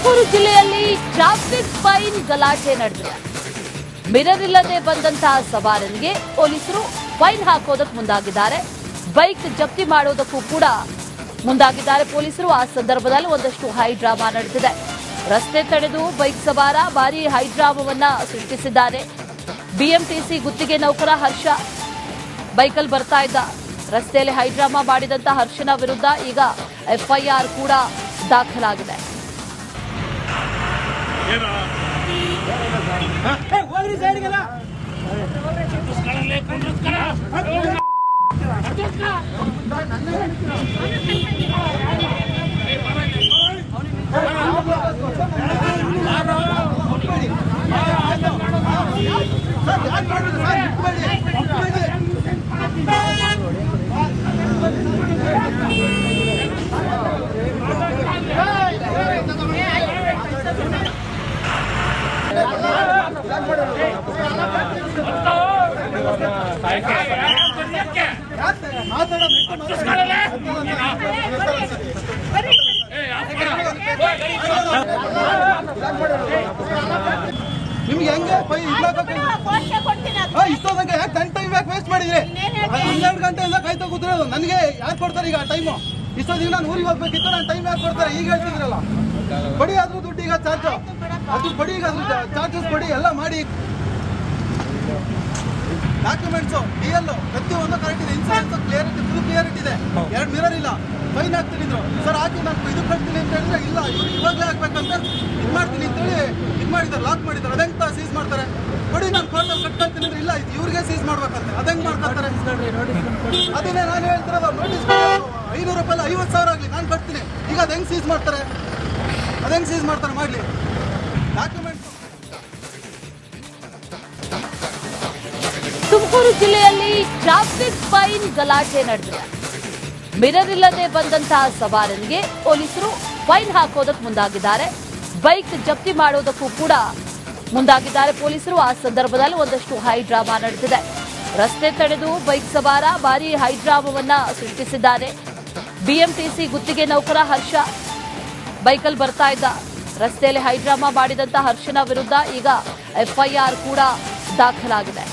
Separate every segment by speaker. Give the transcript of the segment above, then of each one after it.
Speaker 1: ತುಮಕೂರು ಜಿಲ್ಲೆಯಲ್ಲಿ traffic fine ಗಲಾಟೆ ನಡೆದಿದೆ. ಮಿರರ್ ಇಲ್ಲದೆ ಬಂದಂತಹ ಸವಾರನಿಗೆ ಪೊಲೀಸರು ಫೈನ್ ಹಾಕೋದಕ್ಕೆ ಮುಂದಾಗಿದ್ದಾರೆ. ಬೈಕ್ ಜಪ್ತಿ ಮಾಡೋದಕ್ಕೂ ಕೂಡ ಮುಂದಾಗಿದ್ದಾರೆ ಪೊಲೀಸರು. ಆ ಸಂದರ್ಭದಲ್ಲಿ ಒಂದಷ್ಟು ಹೈ ಡ್ರಾಮಾ ನಡೆದಿದೆ. ರಸ್ತೆ ತಡೆದು ಬೈಕ್ ಸವಾರ ಭಾರೀ ಹೈ ಡ್ರಾಮಾವನ್ನ ಸೃಷ್ಟಿಸಿದ್ದಾರೆ. ಬಿಎಂಟಿಸಿ ಗುತ್ತಿಗೆ ನೌಕರ ಹರ್ಷ ಬೈಕಲ್ಲಿ ಬರ್ತಾ ಇದ್ದ. ರಸ್ತೆಯಲ್ಲಿ ಹೈ ಡ್ರಾಮಾ ಮಾಡಿದಂತ ಹರ್ಷನ ವಿರುದ್ಧ ಈಗ ಎಫ್ಐಆರ್ ಕೂಡ ದಾಖಲಾಗಿದೆ.
Speaker 2: ನಿಮ್ಗೆ ಹೆಂಗೆ ಇಷ್ಟೊಂದಂಗೆ ಯಾಕೆ ನನ್ನ ಟೈಮ್ ಯಾಕೆ ವೇಸ್ಟ್ ಮಾಡಿದ್ರಿ? 12 ಗಂಟೆಯಿಂದ ಕಾಯ್ತಾ ಕೂತಿರೋದು. ನನಗೆ ಯಾರು ಕೊಡ್ತಾರೆ ಈಗ ಟೈಮು? ಇಷ್ಟೊಂದಿಗೆ ನಾನು ಊರಿಗೆ ಹೋಗ್ಬೇಕಿತ್ತು, ನನ್ನ ಟೈಮ್ ಯಾಕೆ ಕೊಡ್ತಾರೆ? ಈಗ ಹೇಳ್ತಿದ್ರಲ್ಲ, ಬಡಿ ಆದ್ರೂ ದುಡ್ಡು ಈಗ ಚಾರ್ಜ್, ಅದು ಬಡಿ ಈಗ ಚಾರ್ಜಸ್ ಬಡಿ ಎಲ್ಲ ಮಾಡಿ. ಡಾಕ್ಯುಮೆಂಟ್ಸು DL ಪ್ರತಿಯೊಂದು ಕರೆಕ್ಟ್ ಇದೆ. ಇನ್ಸೂರೆನ್ಸ್ ಕ್ಲಿಯರಿಟಿ, ಫುಲ್ ಕ್ಲಿಯರಿಟಿ ಇದೆ. 2 ಮಿರರ್ ಇಲ್ಲ. ಫೈನ್ ಹಾಕ್ತಿದ್ರು ಸರ್, ಹಾಕಿ ನಾನು ಇದು ಕಟ್ತೀನಿ ಅಂತ ಹೇಳಿದ್ರೆ ಇಲ್ಲ, ಇವ್ರು ಇವಾಗಲೇ ಹಾಕ್ಬೇಕಂತ ಇದು ಮಾಡ್ತೀನಿ ಅಂತೇಳಿ ಇದು ಮಾಡಿದ್ದಾರೆ, ಲಾಕ್ ಮಾಡಿದ್ದಾರೆ. ಅದಂಗೆ ಸೀಸ್ ಮಾಡ್ತಾರೆ. ಬಡಿ ನಾನು ಕೋರ್ಟಲ್ಲಿ ಕಟ್ಕೊಳ್ತೀನಿ ಅಂದ್ರೆ ಇಲ್ಲ, ಇದು ಇವ್ರಿಗೆ ಸೀಸ್ ಮಾಡ್ಬೇಕಂತ ಅದಂಗೆ ಮಾಡ್ತಾರೆ. ಅದನ್ನೇ ನಾನು ಹೇಳ್ತಿರೋದು, ನೋಟಿಸ್ 500 ರೂಪಾಯಿ 50,000 ಆಗಲಿ ನಾನು ಕಟ್ತೀನಿ. ಈಗ ಅದು ಹೆಂಗೆ ಸೀಸ್ ಮಾಡ್ತಾರೆ? ಅದಂಗೆ ಸೀಸ್ ಮಾಡ್ತಾರೆ ಮಾಡಲಿ. ಡಾಕ್ಯುಮೆಂಟ್ಸ್
Speaker 1: ತುಮಕೂರು ಜಿಲ್ಲೆಯಲ್ಲಿ ಟ್ರಾಫಿಕ್ ಫೈನ್ ಗಲಾಟೆ ನಡೆದಿದೆ. ಮಿರರ್ ಇಲ್ಲದೆ ಬಂದಂತಹ ಸವಾರನಿಗೆ ಪೊಲೀಸರು ಫೈನ್ ಹಾಕೋದಕ್ಕೆ ಮುಂದಾಗಿದ್ದಾರೆ. ಬೈಕ್ ಜಪ್ತಿ ಮಾಡೋದಕ್ಕೂ ಕೂಡ ಮುಂದಾಗಿದ್ದಾರೆ ಪೊಲೀಸರು. ಆ ಸಂದರ್ಭದಲ್ಲಿ ಒಂದಷ್ಟು ಹೈ ಡ್ರಾಮಾ ನಡೆದಿದೆ. ರಸ್ತೆ ತಡೆದು ಬೈಕ್ ಸವಾರ ಭಾರೀ ಹೈ ಡ್ರಾಮಾವನ್ನ ಸೃಷ್ಟಿಸಿದ್ದಾರೆ. ಬಿಎಂಟಿಸಿ ಗುತ್ತಿಗೆ ನೌಕರ ಹರ್ಷ ಬೈಕಲ್ಲಿ ಬರ್ತಾ ಇದ್ದ. ರಸ್ತೆಯಲ್ಲಿ ಹೈ ಡ್ರಾಮಾ ಮಾಡಿದಂತ ಹರ್ಷನ ವಿರುದ್ಧ ಈಗ ಎಫ್ಐಆರ್ ಕೂಡ ದಾಖಲಾಗಿದೆ.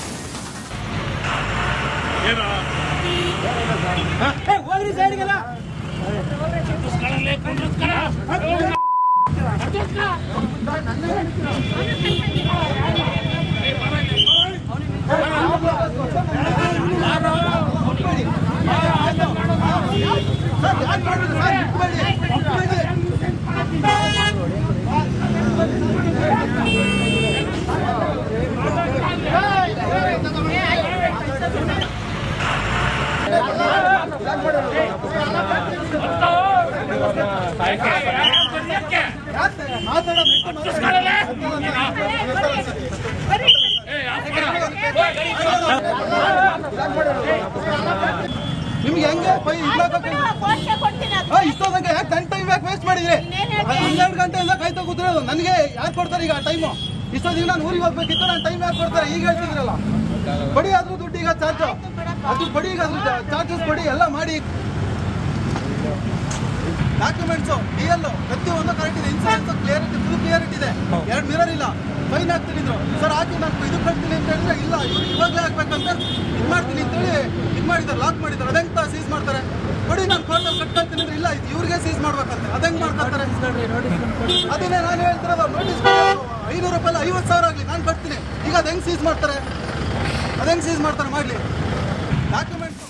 Speaker 2: ನಿಮ್ಗೆ ಹೆಂಗೆ ಇಷ್ಟೊಂದಂಗೆ ಯಾಕೆ ನನ್ನ ಟೈಮ್ ಯಾಕೆ ವೇಸ್ಟ್ ಮಾಡಿದ್ರಿ? 12 ಗಂಟೆಯಿಂದ ಕಾಯ್ತಾ ಕೂತಿರೋದು. ನನಗೆ ಯಾರು ಕೊಡ್ತಾರೆ ಈಗ ಟೈಮು? ಇಷ್ಟೊಂದಿಗೆ ನಾನು ಊರಿಗೆ ಹೋಗ್ಬೇಕಿತ್ತು, ನನ್ನ ಟೈಮ್ ಯಾಕೆ ಕೊಡ್ತಾರೆ? ಈಗ ಹೇಳ್ತಿದ್ರಲ್ಲ, ಬಡಿ ಆದ್ರೂ ದುಡ್ಡು ಈಗ ಚಾರ್ಜ್, ಅದು ಬಡಿ ಈಗ ಚಾರ್ಜಸ್ ಬಡಿ ಎಲ್ಲ ಮಾಡಿ. ಡಾಕ್ಯುಮೆಂಟ್ಸು DL ಪ್ರತಿಯೊಂದು ಕರೆಕ್ಟ್ ಇದೆ. ಇನ್ಸೂರೆನ್ಸ್ ಕ್ಲಿಯರಿಟಿ, ಫುಲ್ ಕ್ಲಿಯರಿಟಿ ಇದೆ. 2 ಮಿರರ್ ಇಲ್ಲ. ಫೈನ್ ಹಾಕ್ತಿದ್ರು ಸರ್, ಹಾಕಿ ನಾನು ಇದು ಕಟ್ತೀನಿ ಅಂತ ಹೇಳಿದ್ರೆ ಇಲ್ಲ, ಇವ್ರು ಇವಾಗಲೇ ಹಾಕ್ಬೇಕಂತ ಇದು ಮಾಡ್ತೀನಿ ಅಂತೇಳಿ ಇದು ಮಾಡಿದ್ದಾರೆ, ಲಾಕ್ ಮಾಡಿದ್ದಾರೆ. ಅದಂಗೆ ಸೀಸ್ ಮಾಡ್ತಾರೆ. ಬಡಿ ನಾನು ಕೋರ್ಟಲ್ಲಿ ಕಟ್ಕೊಳ್ತೀನಿ ಅಂದ್ರೆ ಇಲ್ಲ, ಇದು ಇವ್ರಿಗೆ ಸೀಸ್ ಮಾಡ್ಬೇಕಂತ ಅದಂಗೆ ಮಾಡ್ತಾರೆ. ಅದನ್ನೇ ನಾನು ಹೇಳ್ತಿರೋದು, ನೋಟಿಸ್ 500 ರೂಪಾಯಿ 50,000 ಆಗಲಿ ನಾನು ಕಟ್ತೀನಿ. ಈಗ ಅದು ಹೆಂಗೆ ಸೀಸ್ ಮಾಡ್ತಾರೆ? ಅದಂಗೆ ಸೀಸ್ ಮಾಡ್ತಾರೆ ಮಾಡಲಿ. ಡಾಕ್ಯುಮೆಂಟ್ಸ್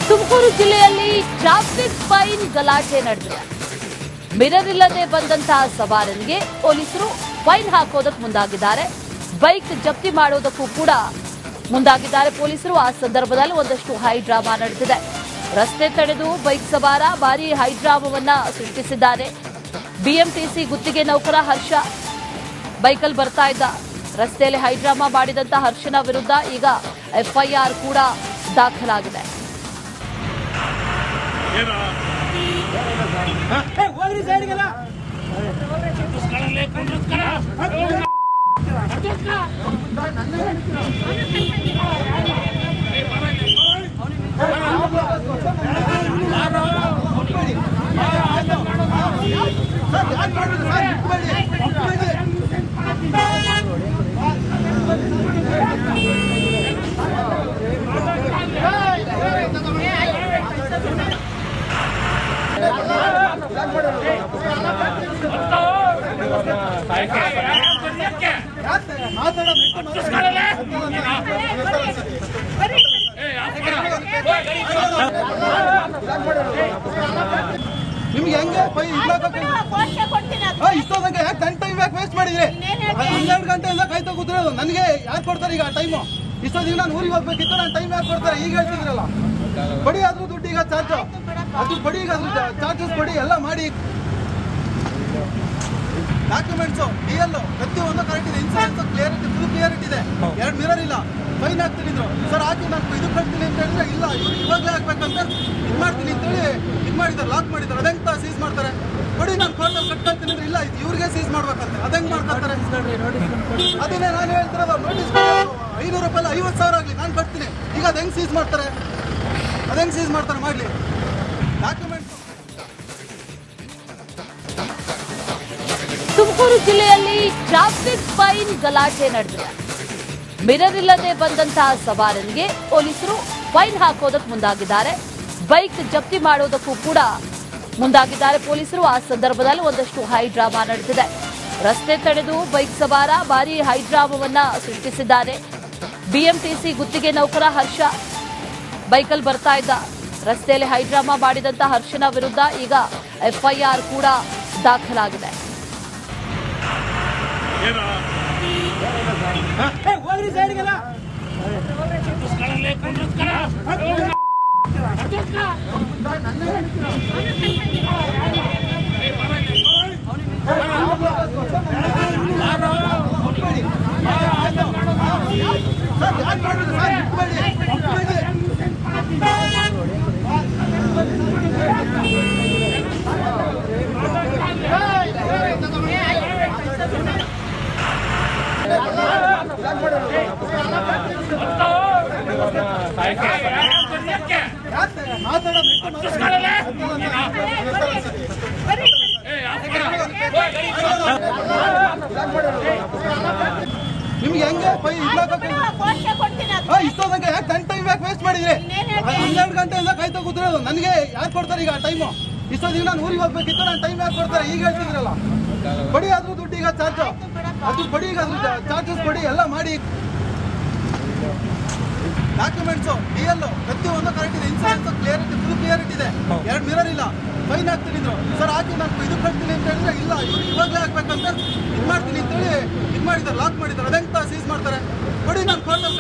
Speaker 1: ತುಮಕೂರು ಜಿಲ್ಲೆಯಲ್ಲಿ ಟ್ರಾಫಿಕ್ ಫೈನ್ ಗಲಾಟೆ ನಡೆದಿದೆ. ಮಿರರ್ ಇಲ್ಲದೆ ಬಂದಂತಹ ಸವಾರನಿಗೆ ಪೊಲೀಸರು ಫೈನ್ ಹಾಕೋದಕ್ಕೆ ಮುಂದಾಗಿದ್ದಾರೆ. ಬೈಕ್ ಜಪ್ತಿ ಮಾಡೋದಕ್ಕೂ ಕೂಡ ಮುಂದಾಗಿದ್ದಾರೆ ಪೊಲೀಸರು. ಆ ಸಂದರ್ಭದಲ್ಲಿ ಒಂದಷ್ಟು ಹೈ ಡ್ರಾಮಾ ನಡೆದಿದೆ. ರಸ್ತೆ ತಡೆದು ಬೈಕ್ ಸವಾರ ಭಾರೀ ಹೈ ಡ್ರಾಮಾವನ್ನ ಸೃಷ್ಟಿಸಿದ್ದಾರೆ. ಬಿಎಂಟಿಸಿ ಗುತ್ತಿಗೆ ನೌಕರ ಹರ್ಷ ಬೈಕಲ್ಲಿ ಬರ್ತಾ ಇದ್ದ. ರಸ್ತೆಯಲ್ಲಿ ಹೈ ಡ್ರಾಮಾ ಮಾಡಿದಂತ ಹರ್ಷನ ವಿರುದ್ಧ ಈಗ ಎಫ್ಐಆರ್ ಕೂಡ ದಾಖಲಾಗಿದೆ.
Speaker 2: ನನ್ನ ನಿಮ್ಗೆ ಹೆಂಗೆ ಇಷ್ಟೊಂದಂಗೆ ಯಾಕೆ ನನ್ನ ಟೈಮ್ ಯಾಕೆ ವೇಸ್ಟ್ ಮಾಡಿದ್ರಿ? 12 ಗಂಟೆಯಿಂದ ಕಾಯ್ತಾ ಕೂತಿರೋದು. ನನಗೆ ಯಾರು ಕೊಡ್ತಾರೆ ಈಗ ಟೈಮು? ಇಷ್ಟೊಂದಿಗೆ ನಾನು ಊರಿಗೆ ಹೋಗ್ಬೇಕಿತ್ತು, ನಾನು ಟೈಮ್ ಯಾಕೆ ಕೊಡ್ತಾರೆ ಈಗ ಹೇಳ್ತಿದ್ರಲ್ಲ? ಬಡಿ ಆದ್ರೂ ದುಡ್ಡು ಈಗ ಚಾರ್ಜು ಅದು ಬಡಿ, ಈಗ ಚಾರ್ಜಸ್ ಬಡಿ ಎಲ್ಲ ಮಾಡಿ. ಡಾಕ್ಯುಮೆಂಟ್ಸು DL ಪ್ರತಿಯೊಂದು ಕರೆಕ್ಟ್ ಇದೆ, ಇನ್ಸೂರೆನ್ಸ್ ಕ್ಲಿಯರಿಟಿ ಫುಲ್ ಕ್ಲಿಯರಿಟಿ ಇದೆ. 2 ಮಿರರ್ ಇಲ್ಲ, ಫೈನ್ ಹಾಕ್ತೀನಿ ಅಂದ್ರು. ಸರ್ ಹಾಕಿ ನಾನು ಇದು ಕಟ್ತೀನಿ ಅಂತ ಹೇಳಿದ್ರೆ ಇಲ್ಲ, ಇವ್ರು ಇವಾಗಲೇ ಹಾಕ್ಬೇಕಂತ ಇದು ಮಾಡ್ತೀನಿ ಅಂತೇಳಿ ಇದು ಮಾಡಿದ್ದಾರೆ, ಲಾಕ್ ಮಾಡಿದ್ದಾರೆ. ಅದೆಂತ ಸೀಸ್ ಮಾಡ್ತಾರೆ? ಬಡಿ ನಾನು ಕೋರ್ಟಲ್ಲಿ ಕಟ್ಕೊಳ್ತೀನಿ ಅಂದ್ರೆ ಇಲ್ಲ, ಇದು ಇವ್ರಿಗೆ ಸೀಸ್ ಮಾಡ್ಬೇಕಂತೆ. ಅದೆಂಗೆ ಮಾಡ್ಕೊಳ್ತಾರೆ? ಅದನ್ನೇ ನಾನು ಹೇಳ್ತಿರೋದು. ನೋಟಿಸ್ 500 ರೂಪಾಯಿ 50,000 ಆಗಲಿ ನಾನು ಕಟ್ತೀನಿ. ಈಗ ಅದು ಹೆಂಗೆ ಸೀಸ್ ಮಾಡ್ತಾರೆ? ಅದೆಂಗೆ ಸೀಸ್ ಮಾಡ್ತಾರೆ? ಮಾಡಲಿ ಡಾಕ್ಯುಮೆಂಟ್ಸ್.
Speaker 1: ತುಮಕೂರು ಜಿಲ್ಲೆಯಲ್ಲಿ ಟ್ರಾಫಿಕ್ ಫೈನ್ ಗಲಾಟೆ ನಡೆದಿದೆ. ಮಿರರ್ ಇಲ್ಲದೆ ಬಂದಂತಹ ಸವಾರನಿಗೆ ಪೊಲೀಸರು ಫೈನ್ ಹಾಕೋದಕ್ಕೆ ಮುಂದಾಗಿದ್ದಾರೆ. ಬೈಕ್ ಜಪ್ತಿ ಮಾಡೋದಕ್ಕೂ ಕೂಡ ಮುಂದಾಗಿದ್ದಾರೆ ಪೊಲೀಸರು. ಆ ಸಂದರ್ಭದಲ್ಲಿ ಒಂದಷ್ಟು ಹೈ ಡ್ರಾಮಾ ನಡೆದಿದೆ. ರಸ್ತೆ ತಡೆದು ಬೈಕ್ ಸವಾರ ಭಾರಿ ಹೈ ಡ್ರಾಮಾವನ್ನ ಸೃಷ್ಟಿಸಿದ್ದಾರೆ. ಬಿಎಂಟಿಸಿ ಗುತ್ತಿಗೆ ನೌಕರ ಹರ್ಷ ಬೈಕಲ್ಲಿ ಬರ್ತಾ ಇದ್ದ. ರಸ್ತೆಯಲ್ಲಿ ಹೈ ಡ್ರಾಮಾ ಮಾಡಿದಂತ ಹರ್ಷನ ವಿರುದ್ಧ ಈಗ FIR ಕೂಡ ದಾಖಲಾಗಿದೆ.
Speaker 2: ನಿಮ್ಗೆ ಹೆಂಗೆ ಇಷ್ಟೊಂದಂಗೆ ಯಾಕೆ ನನ್ನ ಟೈಮ್ ಯಾಕೆ ವೇಸ್ಟ್ ಮಾಡಿದ್ರಿ? 12 ಗಂಟೆಯಿಂದ ಕಾಯ್ತಾ ಕೂತಿರೋದು. ನನಗೆ ಯಾರು ಕೊಡ್ತಾರೆ ಈಗ ಟೈಮು? ಇಷ್ಟೊಂದಿಗೆ ನಾನು ಊರಿಗೆ ಹೋಗ್ಬೇಕಿತ್ತು, ನಾನು ಟೈಮ್ ಯಾಕೆ ಕೊಡ್ತಾರೆ ಈಗ ಹೇಳ್ತಿದ್ರಲ್ಲ? ಬಡಿ ಆದ್ರೂ ದುಡ್ಡು ಈಗ ಚಾರ್ಜು ಅದು ಬಡಿ, ಈಗ ಚಾರ್ಜಸ್ ಬಡಿ ಎಲ್ಲ ಮಾಡಿ. ಡಾಕ್ಯುಮೆಂಟ್ಸು DL ಪ್ರತಿಯೊಂದು ಕರೆಕ್ಟ್ ಇದೆ, ಇನ್ಸೂರೆನ್ಸ್ ಕ್ಲಿಯರಿಟಿ ಫುಲ್ ಕ್ಲಿಯರಿಟಿ ಇದೆ. 2 ಮಿರರ್ ಇಲ್ಲ, ಫೈನ್ ಹಾಕ್ತೀನಿ ಅಂದ್ರು. ಸರ್ ಹಾಕಿ ನಾನು ಇದು ಕಟ್ತೀನಿ ಅಂತ ಹೇಳಿದ್ರೆ ಇಲ್ಲ, ಇವ್ರು ಇವಾಗಲೇ ಹಾಕ್ಬೇಕಂತ ಇದು ಮಾಡ್ತೀನಿ ಅಂತೇಳಿ ಇದು ಮಾಡಿದ್ದಾರೆ, ಲಾಕ್ ಮಾಡಿದ್ದಾರೆ. ಅದೆಂತ ಸೀಸ್ ಮಾಡ್ತಾರೆ? ಬಡಿ ನಾನು ಕೋರ್ಟಲ್ಲಿ